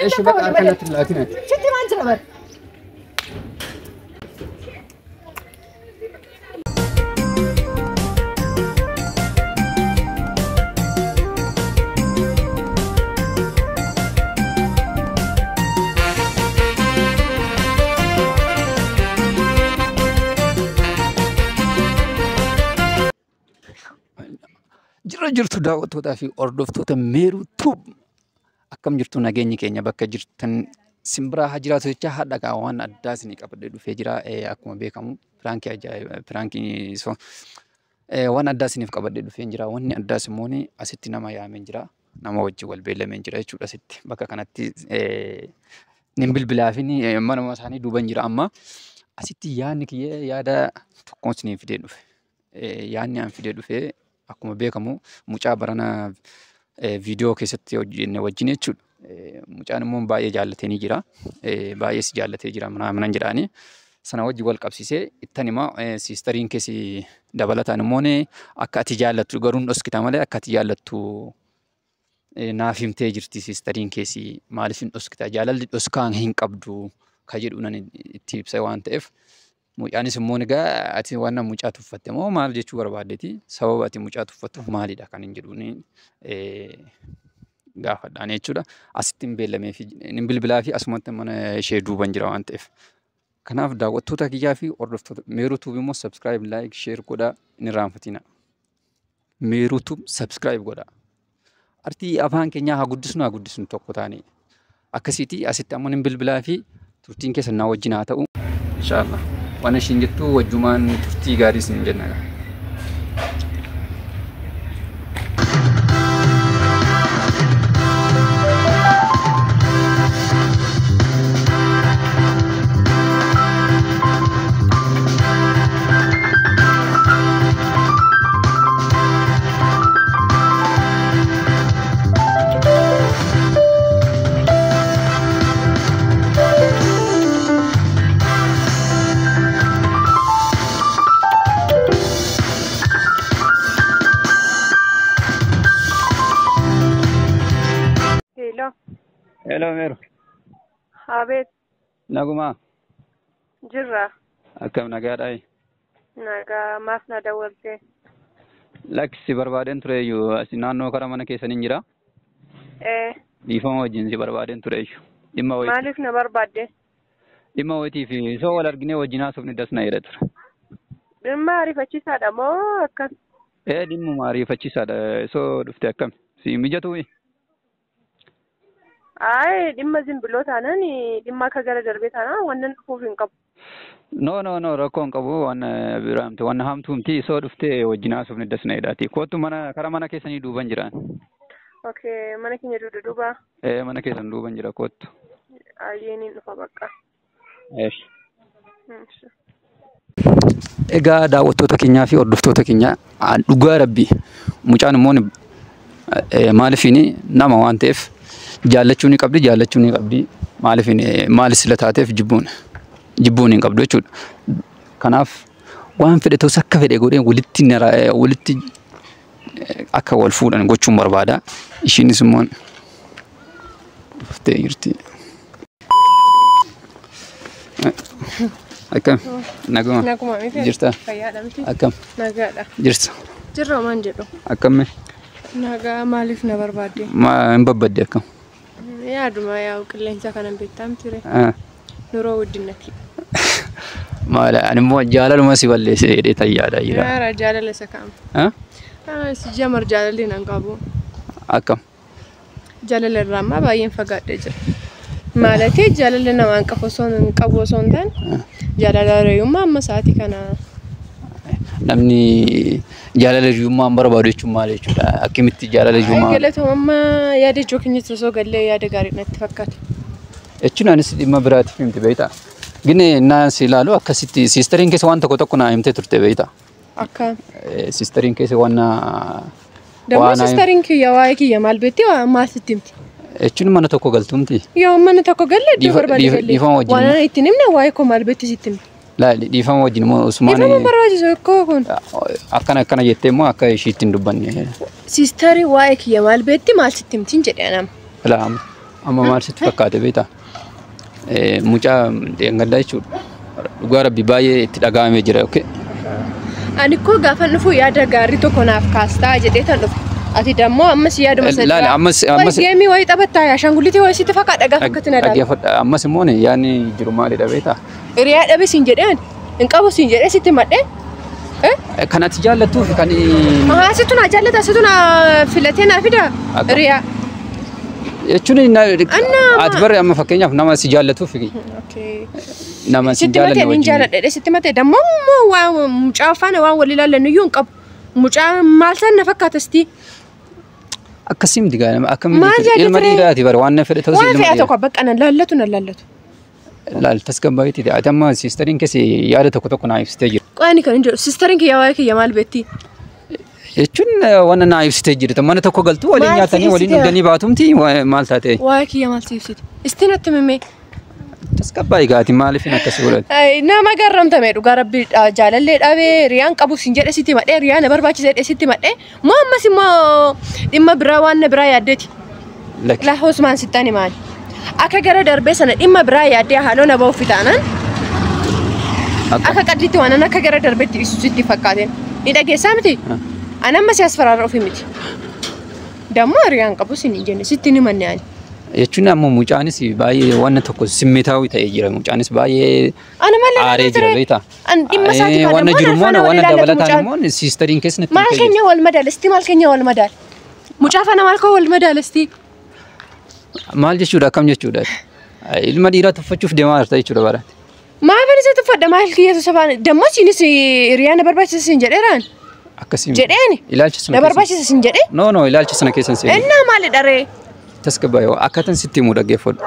ايش بقى كانت اللاتينات شتي ما انت نبر jirtu daawwattoota fi hordoftoota meeruu tuub akkam jirtu nageenyi keenya bakka jirtan simbiraa haa jiraatu jecha hadhagaa waan addaa isinii qabadhee dhufee jira akkuma beekamu firaankii waan addaa isiniif qabadhee dhufee jira wanni addaas immoo asitti nama yaamee jira nama wajji wal beellamee jira jechuudha asitti bakka kanatti nin bilbilaa fi manuma isaanii duuban jira amma asitti yaadni kiyyee yaada tokkoon isiniif fidee dhufe yaadni aan fidee dhufee akkuma beekamu mucaa barana viidiyoo keessatti wajjin jechuudha. Mucaan immoo baay'ee jaallatanii jira. Baay'ee si jaallatee jira manan jedhaani. Sana wajji wal qabsiisee ittan immoo siistariin keessi dabalataan immoo akka ati jaallattu garuu dhoskita malee akka ati jaallattu naaf himtee jirti siistariin keessi maaliif hin dhoskita jaalalli dhoskaan hin qabdu ka jedhu nan itti ibsa waan ta'eef. Mucaanis immoo egaa ati waan mucaa tuffatte moo maal jechuu barbaaddeeti sababa ati mucaa tuffattuuf maalidha kan hin jedhuuni gaafadhaan jechuudha. Asitti hin beellamee fi hin bilbilaa fi asumatti mana ishee duuban jira waan ta'eef. Kanaaf daawwattoota kiyyaa fi hordoftoota meeruu tuub immoo subscribe, like, share godhaa hin irraanfatina. Meeruu tuub subscribe godhaa. Artii afaan keenyaa haa guddisnu tokko taane. Akkasitti asitti amma hin bilbilaa fi turtiin keessa naa wajjin haa ta'u. Inshallah. Waan ishiin jettu wajjumaan turtii gaarii isin jenna. Hello Meru. Habet. Naguma. Jirra. Akkam nagaadhaa? Naga maaf na dawalte. Laksi barbaaden tureeyyu asi naannoo kara mana keessaniin jira. Dhiifama wajjin si barbaaden tureeyyu. Dhimma wayii. Maaliif na barbaadde? Dhimma wayitii fi soo wal arginee wajjin haasofni das na jedha ture. Dhimma ariifachiisaadha moo akkam? Dhimma ariifachiisaadha soo dhufte akkam? Si mijatu? Ay, dhimma zimbiloo taanaan dhimma akka gara darbee taanaan wannan dhufuuf hin qabu. No, rakkoo hin qabu waan biraamte waan hamtuumti soo dhuftee wajjin haasofni das na jedhaati. Kootu kara mana keessanii duuban jiran. Okay, mana keenya duuba. Mana keessan duuban jira kootu. Ayyeeniin dhufa bakka. Egaa daawwattoota keenyaa fi hordoftoota keenya dhugaa rabbi mucaan immoo maaliifini nama waan ta'eef jaallachuun qabdi maaliifini maalis la taateef jibbuun hin qabdu jechuudha. Kanaaf waan fedhe ta'us akka fedhe godhee walitti akka wal fuudhan gochuun barbaada. Ishiinis immoo dhuftee jirti. Akkam naguma jirta akkam nagaadha jirta jirra maan jedhu akkam nagaa maaliif na barbaadde hin barbaadde akkam yaaduma yaa'u qilleensa kanan beektaam ture nuroo wuddinati maala ani immoo jaalaluma si balleesse jedhee tayyaadha jira yaara jaalala isa kaam si jamar jaalalli nan qabu akkam jaalala irraa amma baay'een fagaadhee jira Malati jaalala namaan qabu osoo hin taane jaalala hiriyummaa amma sa'aatii kana namni jaalala hiriyummaan barbaadu jechuun maal jechuudha? Akkamitti jaalala hiriyummaa? Galatoomama yaada ijoo keenyatti osoo gallee yaada gaarii natti fakkaata. Jechuun anis dhimma biraatiif himte beektaa? Gine naan si ilaalu akkasitti siistariin keessa waan tokko naa himtee turte beektaa? Akka siistariin keessa waan damma siistariin kiyya waa'ee kiyya maal beektii maal sitti himti? Jechuun mana tokko galtumti. Yoo mana tokko galle iddoo barbaade waan itti nimne waa'ee koo maal beektii sitti himti? Laali dhiifama wajjin moo Usmaan dhiifama barbaachisu akkoo kun akkana jettee moo akka ishiitti hin dubbanne siistarii waa'ee kiyya maal beektii maal sitti himtiin jedhee anam laam amma maal sitti fakkaate beektaa? Mucaa dheengaddaa jechuudha. Dhugaa rabbi baay'ee itti dhaga'amee jira. Ani koo gaafa dhufu yaada gaarii tokko naaf kaastaa jedhee tan dhufu. Ati dammoo ammas yaaduma sadii. Laala ammas geemii wayii taphattaa ashaangulliitii wayii sitti fakkaata gaafa akkatti na dhaggeeffadha. Ammas immoo yaadni jiru maalidha beektaa? Hiriyaa dhabe siin jedheen hin qabu siin jedhee sitti madhee. Kan ati jaallattuu fi kan situ na jaallata situ na filatee naa fida hiriyaa. Jechuun ati barre amma fakkeenyaaf nama si jaallattuu fi nama si jaallanne wajjin. Sitti jaalladhe sitti matee dammoo mucaa faana waan wal ilaallannu iyyuu hin qabu. Mucaa maal san na fakkaatasti? Akkasim digaa nama akkamitti ilma dhiiraati bare waan na fedhe ta'us ilma dhiiraati. Waan fe'aa tokko bakka nan laallatu nan laallatu. Laal tasgabbaa'eeti ati amma siistariin keessi yaada tokko naa ibsitee jira. Qaani kan jiru siistariin kiyya waa'ee kiyya maal beekti? Jechuun waan naa ibsitee jirta mana tokko galtu waliin nyaatanii waliin dhuganii baatumti maal taatee? Waa'ee kiyya maal si ibsiti? Istiin atti mimee? Tasgabbaa'ee gaati maaliifin akkasii godhate? Nama garramtame dhugaa rabbi jaalallee dhabee riyaan qabu siin jedhe sitti madhee riyaa na barbaachisa jedhe sitti madhee moo ammas immoo dhimma biraa waan na biraa yaaddeeti? La Usmaan sittani maali? Akka gara darbee sana dhimma biraa yaaddee haaloo na ba'uuf taanaan akka qaddiitti waan akka gara darbeetti ibsu sitti fakkaateen ni dhageessaa miti? Ani amma si asfaraarra ofii miti. Dammoo riyaan qabu siin hin jenne sitti ni manne ani. Jechuun ammoo mucaanis baay'ee waan tokko simmeetaawii ta'ee jira. Mucaanis baay'ee aaree jira beektaa? Dhimma isaati waan jiru immoo waan dabalataan immoo siistariin keessatti maal keenya wal madaalesti maal keenya wal madaal? Mucaa faana maal koo wal madaalesti? Maal jechuudha akkam jechuudha? Ilma dhiiraa tuffachuuf deemaa jirta jechuudha baraate. Maal fedhi isa tuffadha maal kiyyeessu sabaan dammoo siinis hiriyaa na barbaachisa siin jedheeraan? Akkasii jedheeni na barbaachisa siin jedhee? No ilaalcha sana keessan seeni. Innaa maali dharee? Tasgabbaa'ee akkatan sitti himuu dhaggeeffadhu.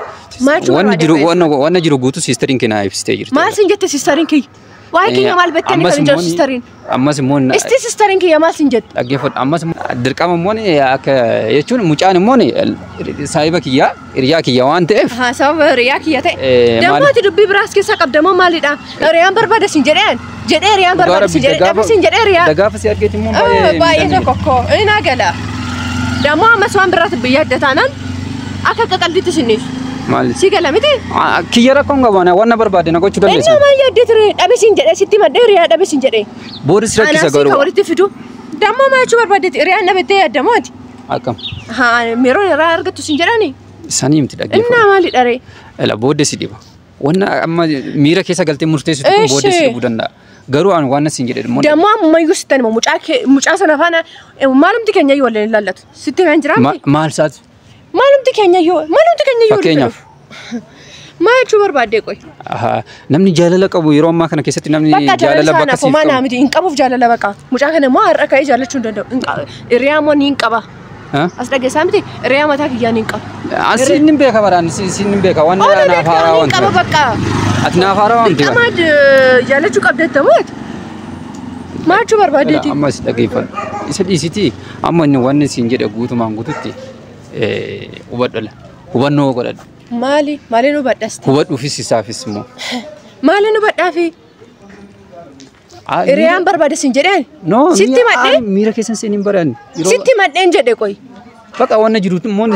Waan jiru guutuu siistariin kee naa ibsitee jirti. Maal siin jette siistariin kiyya? Waa'ee kiyya maal beektanii kan jiru siistariin? Ammas immoo isti siistariin kiyya maal siin jette? Dhaggeeffadhu ammas dirqama immoo akka jechuun mucaan immoo saahiba kiyyaa hiriyaa kiyya waan ta'eef. Sababa hiriyaa kiyya ta'e. Dammoo ati dubbii biraas keessaa qabdamoo maalidha? Hiriyaan barbaada siin jedheen jedhee hiriyaan barbaada siin jedhee dhabe siin jedhee hiriyaa. Dagaafa si argeeti immoo baay'ee tokko ina gala. Dammoo ammas waan biraatti biyya adda taanaan akka qaqaldiitti sinniif. Maal? Si gala miti? Kiyya rakkoon qabaana waan na barbaade na gochuu dandeessu. Inni maal yaadde ture dhabe siin jedhee sitti maddee hiriyaa dhabe siin jedhee. Boodis rakkisa garuu. Anasi ka walitti fidu. Dammoo maal jechuu barbaaddeeti hiriyaan dhabettee yaaddamooti. Akkam. Meeroon irraa argattu siin jedhani. Sanii miti dhaggeeffatu. Innaa maali dharee? Boodde si dhiba. Waan amma miira keessa galtee murteessitu kun boodde si dhibuu danda'a. Garuu aan waan siin jedhe immoo. Dammoo ammayyuu sittan immoo mucaa sana faana maalumti keenya iyyuu waliin ilaallatu. Sitti waan jiraatti? Maal isaati? Maalumti keenya iyyuu. Fakkeenyaaf. Maal jechuu barbaadde qoy? Namni jaalala qabu yeroo ammaa kana keessatti namni jaalala bakka siif qabu. Miti hin qabuuf jaalala baqa. Mucaa kana immoo har'a ka'ee jaallachuu hin danda'u. Hiriyaa immoo ni hin qaba. As dhageessaa miti hiriyaa mataa kiyyaa ni hin qaba. Asiin hin beeka baraan siin hin beeka waan naaf haaraa waan qaba bakka. Ati naaf haaraa waan ta'eef. Qamaad jaallachuu qabdeetta mooti. Maal jechuu barbaaddeeti? Amma si dhaggeeffadhu. Isa dhiisitii amma inni waan siin jedhe guutumaan guututti hubannoo godhadhu. Maaliin hubadhasti? Hubadhuufis isaafis immoo. Maaliin hubadhaafi? Hiriyaan barbaade siin jedheen? Sitti madhee? Miira keessan siin hin baran. Sitti madheen jedhe qoy. Bakka waan jiruutu immoo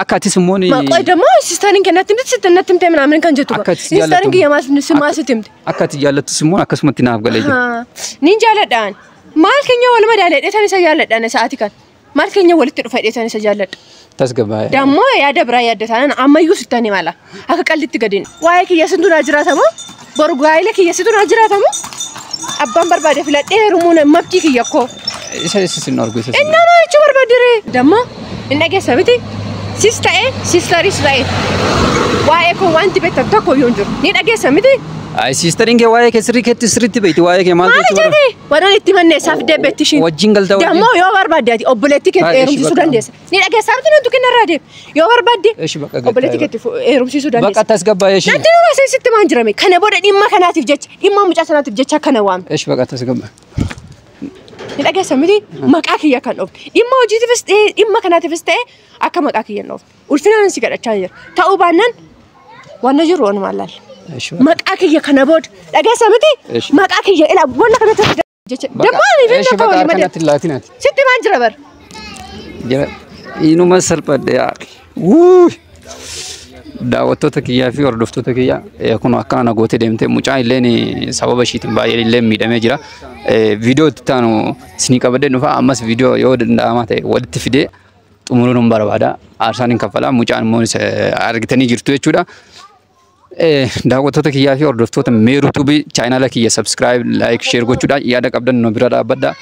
akka atis immoo. Qoy dammoo siistariin kennatti miti sitti natti himtee minaamin kan jettu qoy. Siistariin kiyya maal sitti himte? Akka ati jaallattus immoo akkasumatti naaf galee jira. Niin jaalladhaan. Maal keenya wal madaalee dheetan isa jaalladhaan sa'aatii kan. Maal keenya walitti dhufa dheetan isa jaalladha. Tasgabbaa'ee. Dammoo yaada biraa yaadda taanaan ammayyuu sittani mala. Akka qallitti gadin. Waa'ee kiyya sintu naa jiraatamu? Boru gaa'ila kiyya sintu naa jiraatamu? Abbaan barbaade filadhee heerumuun mabdii kiyya koo. Isa sin argu isa. Inni maal jechuu barbaadde? Dammoo hin dhageessa miti? Sis ta'ee sistariis ta'ee. Waa'ee koo wanti beektan tokko iyyuu hin jiru. Ni dhageessa miti? Sistariin kee waa'ee kee sirriitti beekti waa'ee kee maal jechuu barbaadde? Waan itti manneessaaf deebiitti ishiin. Wajjin galtaa wajjin. Dammoo yoo barbaadde ati obboleetti kee heerumsiisuu dandeessa. Ni dhageessaa miti nuti kenna irraa deemu. Yoo barbaadde obboleetti kee heerumsiisuu dandeessa. Bakka tasgabbaa'ee ishii. Nanti nurraa sitti maan jirame kana booda dhimma kanaatiif jecha dhimma mucaa sanaatiif jecha kana waame. Eesh bakka tasgabbaa'ee. Ni dhageessa miti maqaa kiyya kan dhoofte dhimma hojiitiifis ta'ee dhimma kanaatiifis ta'ee akka maqaa kiyya hin dhoofte. Ulfinaan si gadhachaa jira. Ta'uu baannaan waan jiru waan maal maqaa kiyya kana booda dhageessa miti maqaa kiyya ila walla kanatti jecha dabbaani finna ta'u ni malee sitti maan jira bar jira inuma salphadhe yaa daawwattoota kiyyaa fi hordoftoota kiyyaa kun akkana na gootee deemte mucaan illee sababa ishiitiin baay'ee illee miidhamee jira. Viidiyoo itti taanu isinii qabadee dhufa ammas viidiyoo yoo danda'amaa ta'e walitti fidee xumuruun barbaada. Aarsaan hin kaffalaa mucaan immoo argitanii jirtu jechuudha. Daawwattoota kiyyaa fi hordoftoota meeruutuubii chaayinaala kiyya subscribe like share gochuudhaan yaada qabdan nu bira dhaabbadha.